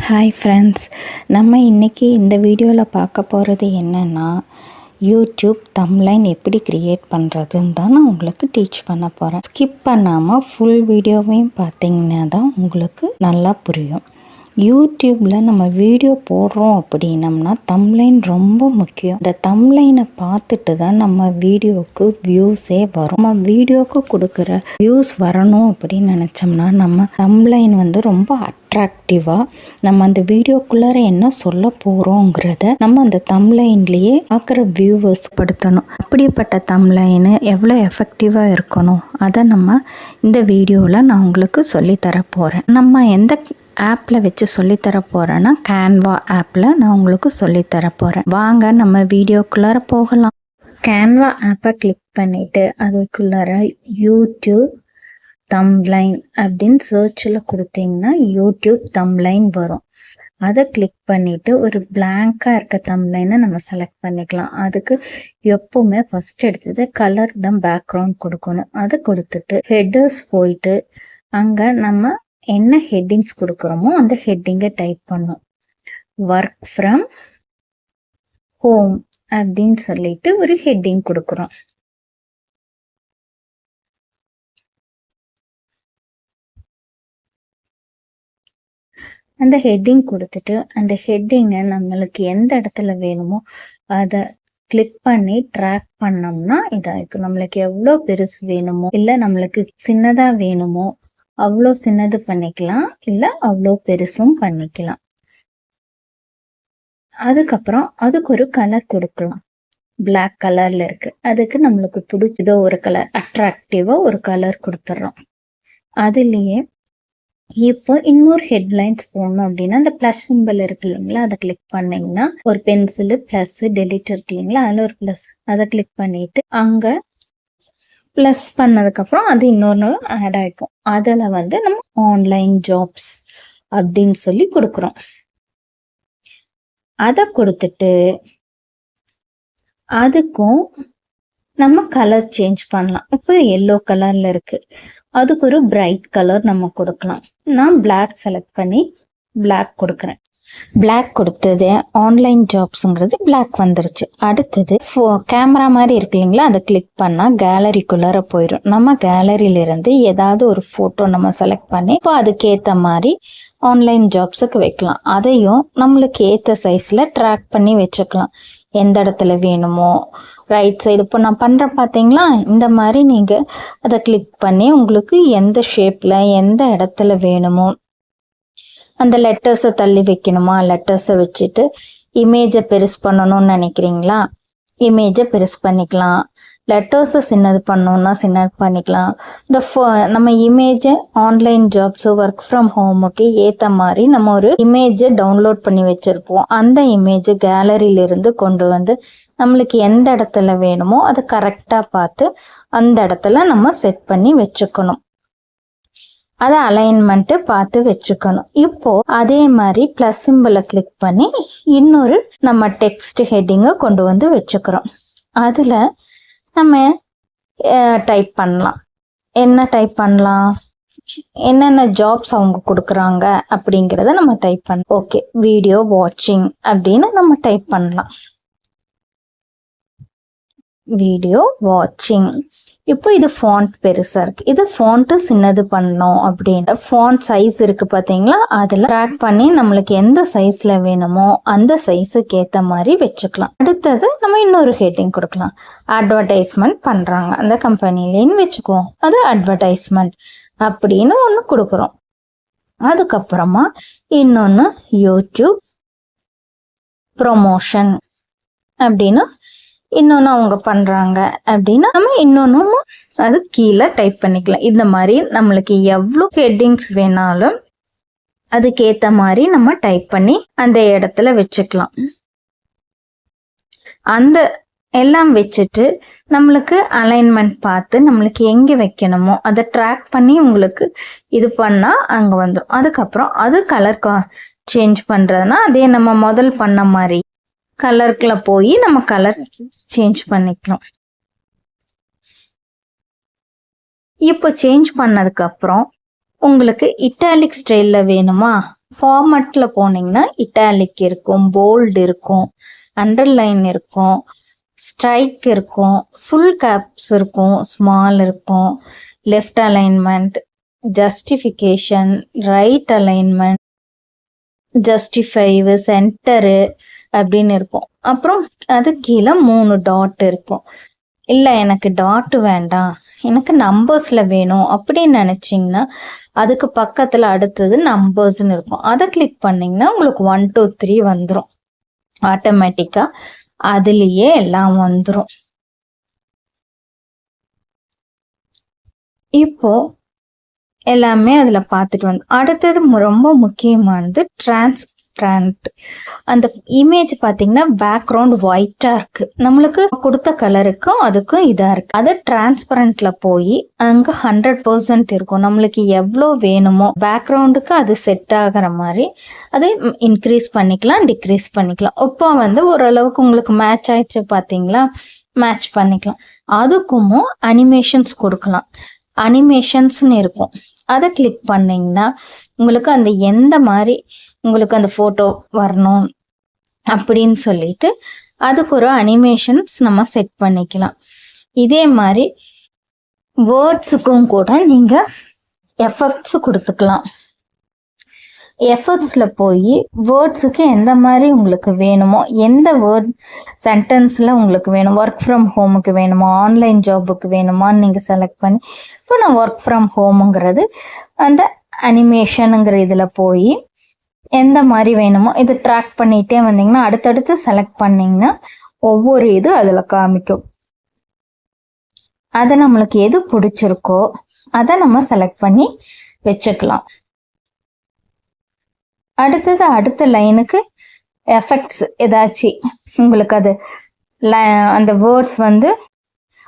Hi friends, நம்ம இன்றைக்கி இந்த வீடியோவில் பார்க்க போகிறது என்னென்னா, யூடியூப் தம்ப்லைன் எப்படி க்ரியேட் பண்ணுறதுன்னு தான் நான் உங்களுக்கு டீச் பண்ண போகிறேன். ஸ்கிப் பண்ணாமல் ஃபுல் வீடியோவையும் பார்த்தீங்கன்னா தான் உங்களுக்கு நல்லா புரியும். யூடியூப்பில் நம்ம வீடியோ போடுறோம் அப்படின்னம்னா தம்ப்லைன் ரொம்ப முக்கியம். இந்த தம்ப்லைனை பார்த்துட்டு தான் நம்ம வீடியோவுக்கு வியூஸே வரும். நம்ம வீடியோவுக்கு கொடுக்குற வியூஸ் வரணும் அப்படின்னு நினச்சோம்னா நம்ம தம்ப்லைன் ரொம்ப அட்ராக்டிவாக நம்ம அந்த வீடியோக்குள்ளார என்ன சொல்ல போகிறோங்கிறத நம்ம அந்த தம்ப்லைன்லேயே பார்க்குற வியூவர்ஸ் படுத்தணும். அப்படிப்பட்ட தம்ப்லைனு எவ்வளோ எஃபெக்டிவாக இருக்கணும் அதை நம்ம இந்த வீடியோவில் நான் உங்களுக்கு சொல்லித்தர போகிறேன். நம்ம எந்த ஆப்பில் வச்சு சொல்லித்தர போகிறேன்னா கேன்வா ஆப்பில் நான் உங்களுக்கு சொல்லித்தர போகிறேன். வாங்க நம்ம வீடியோக்குள்ளார போகலாம். கேன்வா ஆப்பை கிளிக் பண்ணிவிட்டு அதுக்குள்ளார யூடியூப் தம்ப்லைன் அப்படின்னு சர்ச்சில் கொடுத்தீங்கன்னா யூடியூப் தம்ப்லைன் வரும். அதை கிளிக் பண்ணிவிட்டு ஒரு பிளாங்காக இருக்க தம்ப்லைனை நம்ம செலக்ட் பண்ணிக்கலாம். அதுக்கு எப்போவுமே ஃபஸ்ட் எடுத்தது கலர் தான் பேக்ரவுண்ட் கொடுக்கணும். அதை கொடுத்துட்டு ஹெட்டர்ஸ் போயிட்டு அங்கே நம்ம என்ன ஹெட்டிங்ஸ் கொடுக்குறோமோ அந்த ஹெட்டிங்கை டைப் பண்ணோம். ஒர்க் ஃப்ரம் ஹோம் அப்படின்னு சொல்லிட்டு ஒரு ஹெட்டிங் கொடுக்குறோம். அந்த ஹெட்டிங் கொடுத்துட்டு அந்த ஹெட்டிங்கை நம்மளுக்கு எந்த இடத்துல வேணுமோ அதை கிளிக் பண்ணி ட்ராக் பண்ணோம்னா இதாயிருக்கும். நம்மளுக்கு எவ்வளோ பெருசு வேணுமோ இல்லை நம்மளுக்கு சின்னதாக வேணுமோ அவ்வளோ சின்னது பண்ணிக்கலாம், இல்லை அவ்வளோ பெருசும் பண்ணிக்கலாம். அதுக்கப்புறம் அதுக்கு ஒரு கலர் கொடுக்கலாம். பிளாக் கலர்ல இருக்கு, அதுக்கு நம்மளுக்கு பிடிச்சதோ ஒரு கலர் அட்ராக்டிவா ஒரு கலர் கொடுத்துட்றோம். அதுலேயே இப்போ இன்னொரு ஹெட்லைன்ஸ் போடணும் அப்படின்னா அந்த பிளஸ் சிம்பிள் இருக்கு இல்லைங்களா, அதை கிளிக் பண்ணீங்கன்னா ஒரு பென்சிலு பிளஸ் டெலிட் இருக்கு இல்லைங்களா, அதில் ஒரு பிளஸ் அதை கிளிக் பண்ணிட்டு அங்கே ப்ளஸ் பண்ணதுக்கப்புறம் அது இன்னொன்று ஆட் ஆகிக்கும். அதில் நம்ம ஆன்லைன் ஜாப்ஸ் அப்படின்னு சொல்லி கொடுக்குறோம். அதை கொடுத்துட்டு அதுக்கும் நம்ம கலர் சேஞ்ச் பண்ணலாம். இப்போ எல்லோ கலரில் இருக்குது, அதுக்கு ஒரு பிரைட் கலர் நம்ம கொடுக்கலாம். நான் பிளாக் செலக்ட் பண்ணி பிளாக் கொடுக்குறேன். பிளாக் கொடுத்தது ஆன்லைன் ஜாப்ஸுங்கிறது பிளாக் வந்துருச்சு. அடுத்தது கேமரா மாதிரி இருக்கு இல்லைங்களா, அதை கிளிக் பண்ணால் கேலரிக்குள்ளார போயிடும். நம்ம கேலரியிலிருந்து ஏதாவது ஒரு ஃபோட்டோ நம்ம செலக்ட் பண்ணி இப்போ அதுக்கேற்ற மாதிரி ஆன்லைன் ஜாப்ஸுக்கு வைக்கலாம். அதையும் நம்மளுக்கு ஏற்ற சைஸில் ட்ராக் பண்ணி வச்சுக்கலாம். எந்த இடத்துல வேணுமோ ரைட் சைடு இப்போ நான் பண்ணுறேன் பார்த்தீங்களா, இந்த மாதிரி நீங்கள் அதை கிளிக் பண்ணி உங்களுக்கு எந்த ஷேப்பில் எந்த இடத்துல வேணுமோ அந்த லெட்டர்ஸை தள்ளி வைக்கணுமா லெட்டர்ஸை வச்சுட்டு இமேஜை பெருசு பண்ணணும்னு நினைக்கிறீங்களா இமேஜை பெருசு பண்ணிக்கலாம். லெட்டர்ஸை சின்னது பண்ணோன்னா சின்னது பண்ணிக்கலாம். இந்த நம்ம இமேஜை ஆன்லைன் ஜாப்ஸு ஒர்க் ஃப்ரம் ஹோமுக்கு ஏற்ற மாதிரி நம்ம ஒரு இமேஜை டவுன்லோட் பண்ணி வச்சுருப்போம். அந்த இமேஜை கேலரியிலிருந்து கொண்டு வந்து நம்மளுக்கு எந்த இடத்துல வேணுமோ அதை கரெக்டாக பார்த்து அந்த இடத்துல நம்ம செட் பண்ணி வச்சுக்கணும். அதை அலைன்மெண்ட்டு பார்த்து வச்சுக்கணும். இப்போ அதே மாதிரி ப்ளஸ் சிம்பிளை கிளிக் பண்ணி இன்னொரு நம்ம டெக்ஸ்ட் ஹெட்டிங்கை கொண்டு வந்து வச்சுக்கிறோம். அதில் நம்ம டைப் பண்ணலாம். என்ன டைப் பண்ணலாம், என்னென்ன ஜாப்ஸ் அவங்க கொடுக்குறாங்க அப்படிங்கிறத நம்ம டைப் பண்ணலாம். ஓகே, வீடியோ வாட்சிங் அப்படின்னு நம்ம டைப் பண்ணலாம். வீடியோ வாட்சிங். இப்போ இது ஃபாண்ட் பெருசாக இருக்குது, இது ஃபாண்ட்டு சின்னது பண்ணோம் அப்படின்னு ஃபாண்ட் சைஸ் இருக்குது பார்த்தீங்களா, அதில் ட்ராக் பண்ணி நம்மளுக்கு எந்த சைஸில் வேணுமோ அந்த சைஸுக்கு ஏற்ற மாதிரி வச்சுக்கலாம். அடுத்தது நம்ம இன்னொரு ஹெட்டிங் கொடுக்கலாம். அட்வர்டைஸ்மெண்ட் பண்ணுறாங்க அந்த கம்பெனிலேன்னு வச்சுக்குவோம், அது அட்வர்டைஸ்மெண்ட் அப்படின்னு ஒன்று கொடுக்குறோம். அதுக்கப்புறமா இன்னொன்று யூடியூப் ப்ரொமோஷன் அப்படின்னு இன்னொன்று அவங்க பண்ணுறாங்க அப்படின்னா நம்ம இன்னொன்றும் அது கீழே டைப் பண்ணிக்கலாம். இந்த மாதிரி நம்மளுக்கு எவ்வளோ ஹெட்டிங்ஸ் வேணாலும் அதுக்கேற்ற மாதிரி நம்ம டைப் பண்ணி அந்த இடத்துல வச்சுக்கலாம். அந்த எல்லாம் வச்சுட்டு நம்மளுக்கு அலைன்மெண்ட் பார்த்து நம்மளுக்கு எங்கே வைக்கணுமோ அதை ட்ராக் பண்ணி உங்களுக்கு இது பண்ணால் அங்கே வந்துடும். அதுக்கப்புறம் அது கலர் சேஞ்ச் பண்ணுறதுனா அதே நம்ம முதல் பண்ண மாதிரி கலருக்குள்ள போய் நம்ம கலர் சேஞ்ச் பண்ணிக்கலாம். இப்போ சேஞ்ச் பண்ணதுக்கு அப்புறம் உங்களுக்கு இட்டாலிக் ஸ்டைலில் வேணுமா ஃபார்மேட்டில் போனீங்கன்னா இட்டாலிக் இருக்கும், போல்டு இருக்கும், அண்டர்லைன் இருக்கும், ஸ்ட்ரைக் இருக்கும், ஃபுல் கேப்ஸ் இருக்கும், ஸ்மால் இருக்கும், left alignment, justification, right alignment, ஜஸ்டிஃபைவு, சென்டரு அப்படின்னு இருக்கும். அப்புறம் அது கீழே 3 டாட் இருக்கும். இல்லை எனக்கு டாட் வேண்டாம், எனக்கு நம்பர்ஸில் வேணும் அப்படின்னு நினச்சிங்கன்னா அதுக்கு பக்கத்தில் அடுத்தது நம்பர்ஸ்ன்னு இருக்கும். அதை கிளிக் பண்ணிங்கன்னா உங்களுக்கு 1 2 3 வந்துடும். ஆட்டோமேட்டிக்காக அதுலேயே எல்லாம் வந்துடும். இப்போ எல்லாமே அதில் பார்த்துட்டு வந்து அடுத்தது ரொம்ப முக்கியமானது டிரான்ஸ்பரண்ட். அந்த இமேஜ் பார்த்தீங்கன்னா பேக்ரவுண்ட் ஒயிட்டாக இருக்குது, நம்மளுக்கு கொடுத்த கலருக்கும் அதுக்கும் இதாக இருக்குது. அது டிரான்ஸ்பரண்ட்ல போய் அங்கே 100% இருக்கும். நம்மளுக்கு எவ்வளோ வேணுமோ பேக்ரவுண்டுக்கு அது செட் ஆகிற மாதிரி அது இன்க்ரீஸ் பண்ணிக்கலாம், டிக்ரீஸ் பண்ணிக்கலாம். இப்போ வந்து ஓரளவுக்கு உங்களுக்கு மேட்ச் ஆயிடுச்சு பார்த்தீங்களா, மேட்ச் பண்ணிக்கலாம். அதுக்கும் அனிமேஷன்ஸ் கொடுக்கலாம். அனிமேஷன்ஸ்னு இருக்கும், அதை கிளிக் பண்ணிங்கன்னா உங்களுக்கு அந்த எந்த மாதிரி உங்களுக்கு அந்த ஃபோட்டோ வரணும் அப்படின்னு சொல்லிட்டு அதுக்கு ஒரு அனிமேஷன்ஸ் நம்ம செட் பண்ணிக்கலாம். இதே மாதிரி வேர்ட்ஸுக்கும் கூட நீங்கள் எஃபெக்ட்ஸ் கொடுத்துக்கலாம். எஃபெக்ட்ஸில் போய் வேர்ட்ஸுக்கு எந்த மாதிரி உங்களுக்கு வேணுமோ, எந்த வேர்ட் சென்டென்ஸில் உங்களுக்கு வேணும், ஒர்க் ஃப்ரம் ஹோமுக்கு வேணுமோ, ஆன்லைன் ஜாபுக்கு வேணுமான்னு நீங்கள் செலக்ட் பண்ணி, இப்போ நான் ஒர்க் ஃப்ரம் ஹோமுங்கிறது அந்த அனிமேஷனுங்கிற இதில் போய் எந்த மாதிரி வேணுமோ இது ட்ராக் பண்ணிகிட்டே வந்தீங்கன்னா அடுத்தடுத்து செலக்ட் பண்ணிங்கன்னா ஒவ்வொரு இது அதில் காமிக்கும். அதை நம்மளுக்கு எது பிடிச்சிருக்கோ அதை நம்ம செலக்ட் பண்ணி வச்சுக்கலாம். அடுத்தது அடுத்த லைனுக்கு எஃபெக்ட்ஸ் ஏதாச்சும் உங்களுக்கு அது அந்த வேர்ட்ஸ் வந்து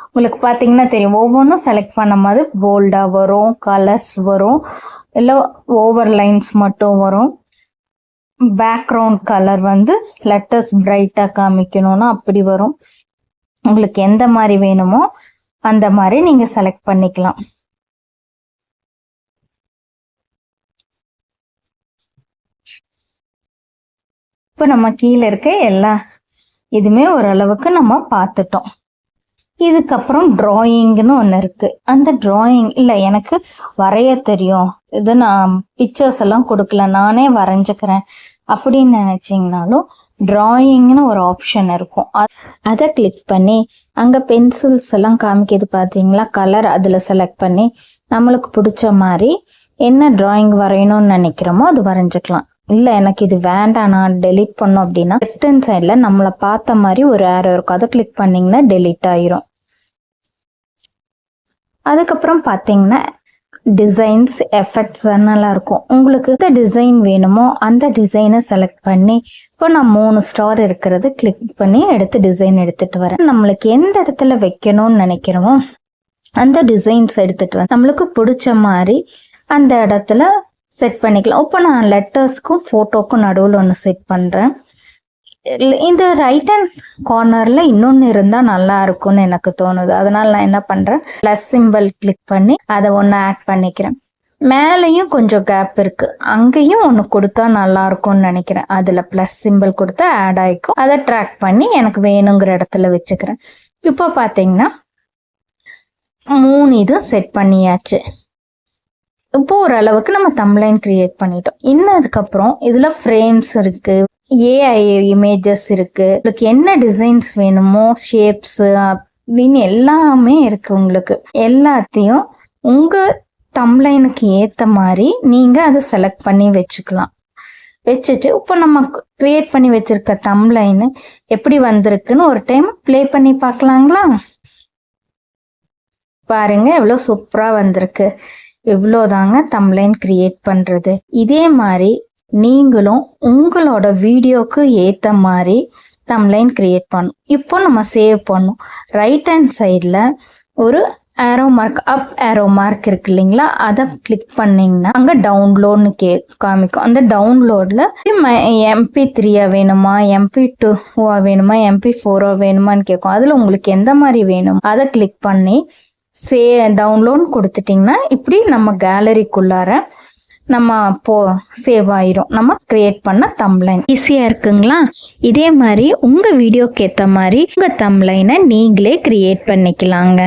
உங்களுக்கு பார்த்தீங்கன்னா தெரியும், ஒவ்வொன்றும் செலக்ட் பண்ணும் போது போல்டாக வரும், கலர்ஸ் வரும், இல்லை ஓவர் லைன்ஸ் மட்டும் வரும். பேக்ரவுண்ட் கலர் வந்து லெட்டர்ஸ் பிரைட்டாக காமிக்கணும்னா அப்படி வரும். உங்களுக்கு எந்த மாதிரி வேணுமோ அந்த மாதிரி நீங்கள் செலக்ட் பண்ணிக்கலாம். இப்போ நம்ம கீழே இருக்க எல்லா இதுவுமே ஓரளவுக்கு நம்ம பார்த்துட்டோம். இதுக்கப்புறம் ட்ராயிங்னு ஒன்று இருக்குது. அந்த ட்ராயிங் இல்லை எனக்கு வரைய தெரியும், இது நான் பிக்சர்ஸ் எல்லாம் கொடுக்கல நானே வரைஞ்சிக்கிறேன் அப்படின்னு நினச்சிங்கனாலும் ட்ராயிங்னு ஒரு ஆப்ஷன் இருக்கும். அதை கிளிக் பண்ணி அங்கே பென்சில்ஸ் எல்லாம் காமிக்கிது பார்த்தீங்களா, கலர் அதில் செலக்ட் பண்ணி நம்மளுக்கு பிடிச்ச மாதிரி என்ன ட்ராயிங் வரையணும்னு நினைக்கிறோமோ அது வரைஞ்சிக்கலாம். இல்லை எனக்கு இது வேண்டாம் நான் டெலீட் பண்ணோம் அப்படின்னா லெஃப்ட் ஹேண்ட் சைடில் நம்மளை பார்த்த மாதிரி ஒரு ஏரோ இருக்கும், அதை கிளிக் பண்ணிங்கன்னா டெலீட் ஆயிரும். அதுக்கப்புறம் பார்த்தீங்கன்னா டிசைன்ஸ், எஃபெக்ட்ஸ் நல்லா இருக்கும். உங்களுக்கு எந்த டிசைன் வேணுமோ அந்த டிசைனை செலக்ட் பண்ணி இப்போ நான் 3 ஸ்டார் இருக்கிறது கிளிக் பண்ணி எடுத்து டிசைன் எடுத்துகிட்டு வரேன். நம்மளுக்கு எந்த இடத்துல வைக்கணும்னு நினைக்கிறோமோ அந்த டிசைன்ஸ் எடுத்துகிட்டு வரேன். நம்மளுக்கு பிடிச்ச மாதிரி அந்த இடத்துல செட் பண்ணிக்கலாம். இப்போ நான் லெட்டர்ஸ்க்கும் ஃபோட்டோக்கும் நடுவில் ஒன்று செட் பண்ணுறேன். இந்த ரைட் ஹேண்ட் கார்னரில் இன்னொன்று இருந்தால் நல்லா இருக்கும்னு எனக்கு தோணுது. அதனால் நான் என்ன பண்ணுறேன், ப்ளஸ் சிம்பிள் கிளிக் பண்ணி அதை ஒன்று ஆட் பண்ணிக்கிறேன். மேலேயும் கொஞ்சம் கேப் இருக்குது, அங்கேயும் ஒன்று கொடுத்தா நல்லா இருக்கும்னு நினைக்கிறேன். அதில் ப்ளஸ் சிம்பிள் கொடுத்தா ஆட் ஆகிக்கும். அதை ட்ராக் பண்ணி எனக்கு வேணுங்கிற இடத்துல வச்சுக்கிறேன். இப்போ பார்த்தீங்கன்னா 3 இது செட் பண்ணியாச்சு. இப்போ ஓரளவுக்கு நம்ம தம்ப்லைன் கிரியேட் பண்ணிட்டோம். இன்னும் அதுக்கப்புறம் இதில் ஃப்ரேம்ஸ் இருக்குது, ஏஐ இமேஜஸ் இருக்குது, உங்களுக்கு என்ன டிசைன்ஸ் வேணுமோ ஷேப்ஸு அப்படின்னு எல்லாமே இருக்குது. உங்களுக்கு எல்லாத்தையும் உங்கள் தம்ப்லைனுக்கு ஏற்ற மாதிரி நீங்கள் அதை செலக்ட் பண்ணி வச்சுக்கலாம். வச்சுட்டு இப்போ நம்ம கிரியேட் பண்ணி வச்சுருக்க தம்ப்லைனு எப்படி வந்திருக்குன்னு ஒரு டைம் ப்ளே பண்ணி பார்க்கலாங்களா? பாருங்க எவ்வளோ சூப்பராக வந்திருக்கு. இவ்வளோதாங்க தம்ப்லைன் கிரியேட் பண்ணுறது. இதே மாதிரி நீங்களும் உங்களோட வீடியோக்கு ஏற்ற மாதிரி தம்ப்லைன் கிரியேட் பண்ணும். இப்போ நம்ம சேவ் பண்ணும். ரைட் ஹேண்ட் சைடில் ஒரு ஏரோ மார்க், அப் ஏரோ மார்க் இருக்கு இல்லைங்களா, அதை கிளிக் பண்ணிங்கன்னா அங்கே டவுன்லோட்னு காமிக்கும். அந்த டவுன்லோடில் MP3 வேணுமா, MP2 வேணுமா, MP4 வேணுமான்னு கேட்கும். அதில் உங்களுக்கு எந்த மாதிரி வேணும் அதை கிளிக் பண்ணி டவுன்லோட் கொடுத்துட்டிங்கன்னா இப்படி நம்ம கேலரிக்குள்ளார நம்ம சேவ் ஆயிரும். நம்ம கிரியேட் பண்ண தம்ப்லைன் ஈஸியா இருக்குங்களா? இதே மாதிரி உங்க வீடியோக்கு ஏத்த மாதிரி உங்க தம்ப்லைனை நீங்களே கிரியேட் பண்ணிக்கலாங்க.